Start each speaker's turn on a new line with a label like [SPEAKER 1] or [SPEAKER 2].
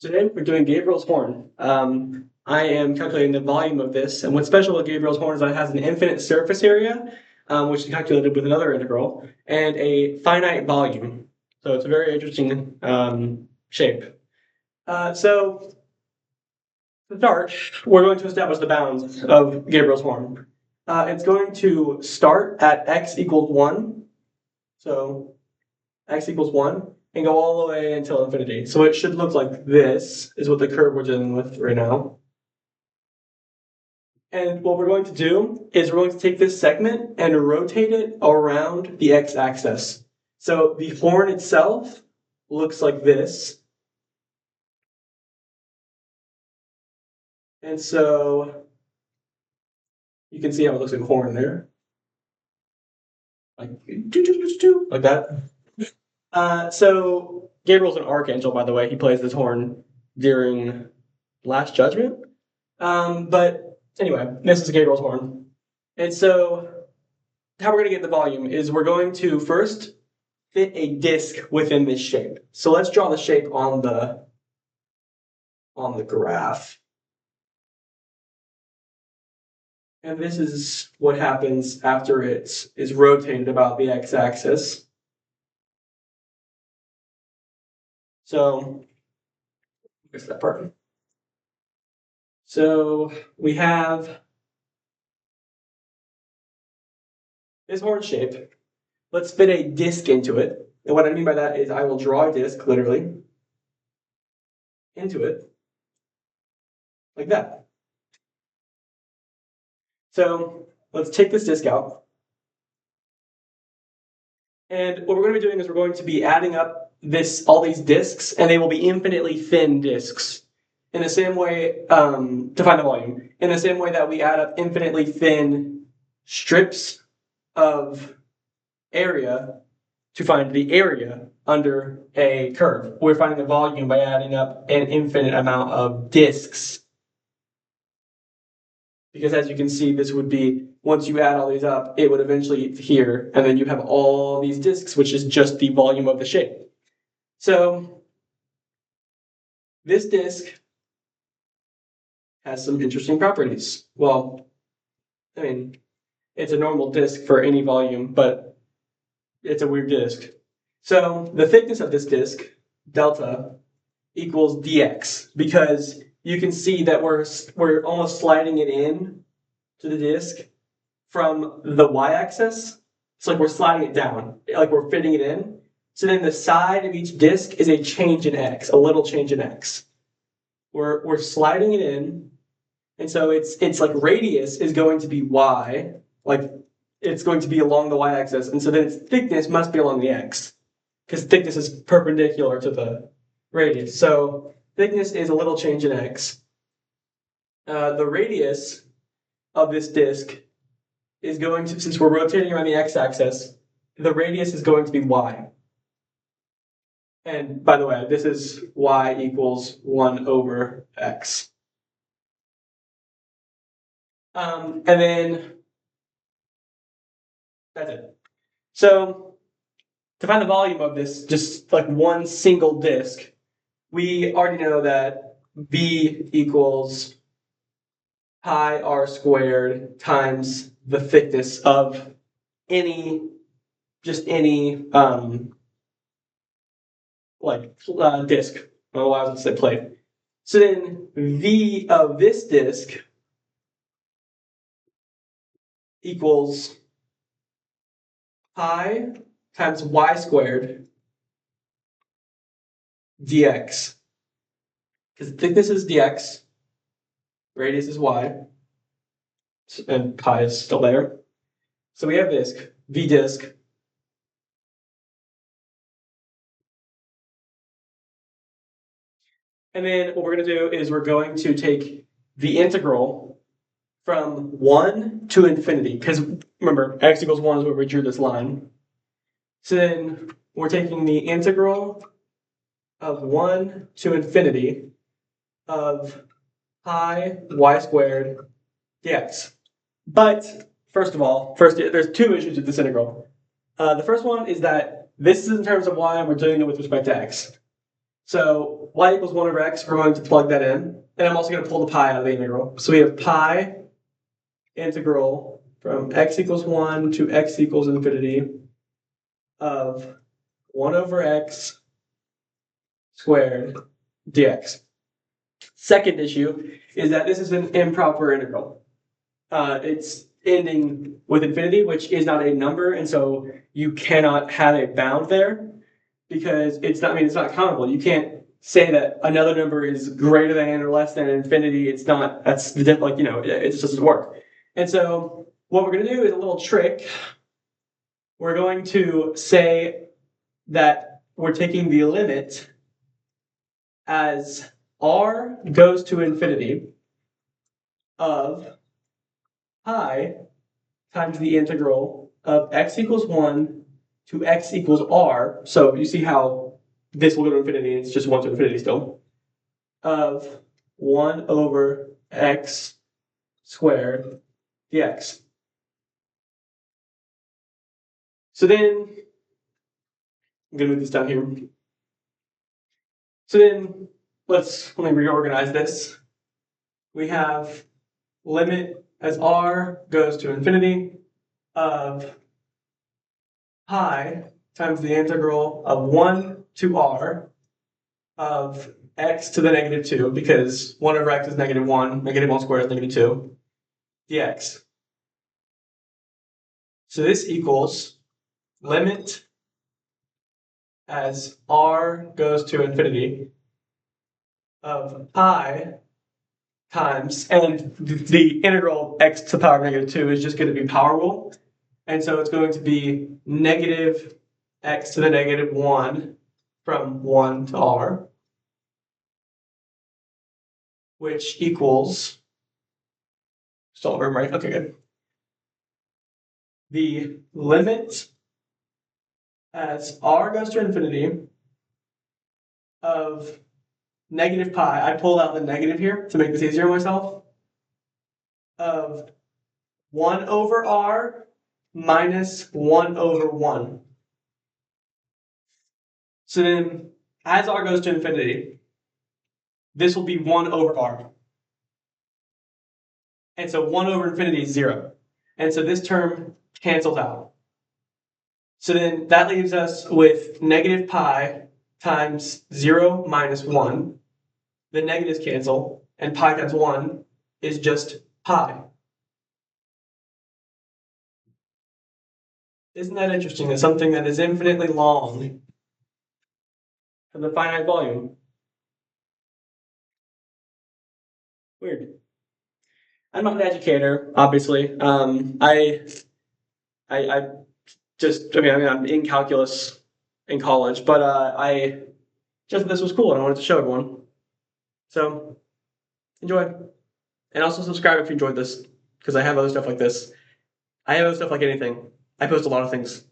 [SPEAKER 1] Today we're doing Gabriel's horn. I am calculating the volume of this, and what's special with Gabriel's horn is that it has an infinite surface area, which is calculated with another integral, and a finite volume. So it's a very interesting shape. So to start, we're going to establish the bounds of Gabriel's horn. It's going to start at x equals 1, so x equals 1, and go all the way until infinity. So it should look like this is what the curve we're dealing with right now. And what we're going to do is we're going to take this segment and rotate it around the x-axis. So the horn itself looks like this. And so you can see how it looks like a horn there. Like that. So Gabriel's an archangel, by the way. He plays this horn during Last Judgment. But anyway, this is Gabriel's horn. And so how we're going to get the volume is we're going to first fit a disk within this shape. So let's draw the shape on the graph. And this is what happens after it is rotated about the x-axis. So here's that part. So we have this horn shape. Let's fit a disk into it. And what I mean by that is I will draw a disk, literally, into it, like that. So let's take this disk out. And what we're going to be doing is we're going to be adding up all these disks, and they will be infinitely thin disks. In the same way, to find the volume, in the same way that we add up infinitely thin strips of area to find the area under a curve. We're finding the volume by adding up an infinite amount of disks. Because as you can see, this would be, once you add all these up, it would eventually get here, and then you have all these disks, which is just the volume of the shape. So this disk has some interesting properties. Well, I mean, it's a normal disk for any volume, but it's a weird disk. So the thickness of this disk, delta, equals dx, because you can see that we're almost sliding it in to the disk from the y-axis. It's like we're sliding it down, like we're fitting it in. So then the side of each disk is a change in x, a little change in x. We're sliding it in, and so it's like radius is going to be y, like it's going to be along the y-axis, and so then its thickness must be along the x, because thickness is perpendicular to the radius. So thickness is a little change in x. The radius of this disk is going to, since we're rotating around the x-axis, the radius is going to be y. And by the way, this is y equals 1 over x. And then that's it. So to find the volume of this, just like one single disk, we already know that V equals pi r squared times the thickness of any disk. Oh, why was it say plate? So then V of this disk equals pi times y squared dx. Because the thickness is dx, radius is y, and pi is still there. So we have disk, V disk. And then what we're going to do is we're going to take the integral from 1 to infinity. Because remember, x equals 1 is where we drew this line. So then we're taking the integral of 1 to infinity of pi y squared dx. But first of all, there's two issues with this integral. The first one is that this is in terms of y and we're doing it with respect to x. So y equals 1 over x, we're going to plug that in. And I'm also going to pull the pi out of the integral. So we have pi integral from x equals 1 to x equals infinity of 1 over x squared dx. Second issue is that this is an improper integral. It's ending with infinity, which is not a number, and so you cannot have a bound there because it's not countable. You can't say that another number is greater than or less than infinity. It's not. That's it just doesn't work. And so what we're going to do is a little trick. We're going to say that we're taking the limit as r goes to infinity of pi times the integral of x equals 1 to x equals r. So you see how this will go to infinity, it's just 1 to infinity still, of 1 over x squared dx. So then, I'm going to move this down here. So then, let me reorganize this. We have limit as r goes to infinity of pi times the integral of 1 to r of x to the negative 2, because 1 over x is negative 1, negative 1 squared is negative 2, dx. So this equals limit as r goes to infinity of pi times, and the integral of x to the power of negative 2 is just going to be power rule. And so it's going to be negative x to the negative 1 from 1 to r, which equals, still remember, right? Okay, good. The limit as r goes to infinity of negative pi, I pulled out the negative here to make this easier on myself, of 1 over r minus 1 over 1. So then, as r goes to infinity, this will be 1 over r. And so 1 over infinity is 0. And so this term cancels out. So then that leaves us with negative pi times 0 minus 1. The negatives cancel, and pi times 1 is just pi. Isn't that interesting that something that is infinitely long has a finite volume? Weird. I'm not an educator, obviously. I'm in calculus in college, but I just this was cool and I wanted to show everyone. So enjoy, and also subscribe if you enjoyed this, because I have other stuff like this. I have other stuff like anything. I post a lot of things.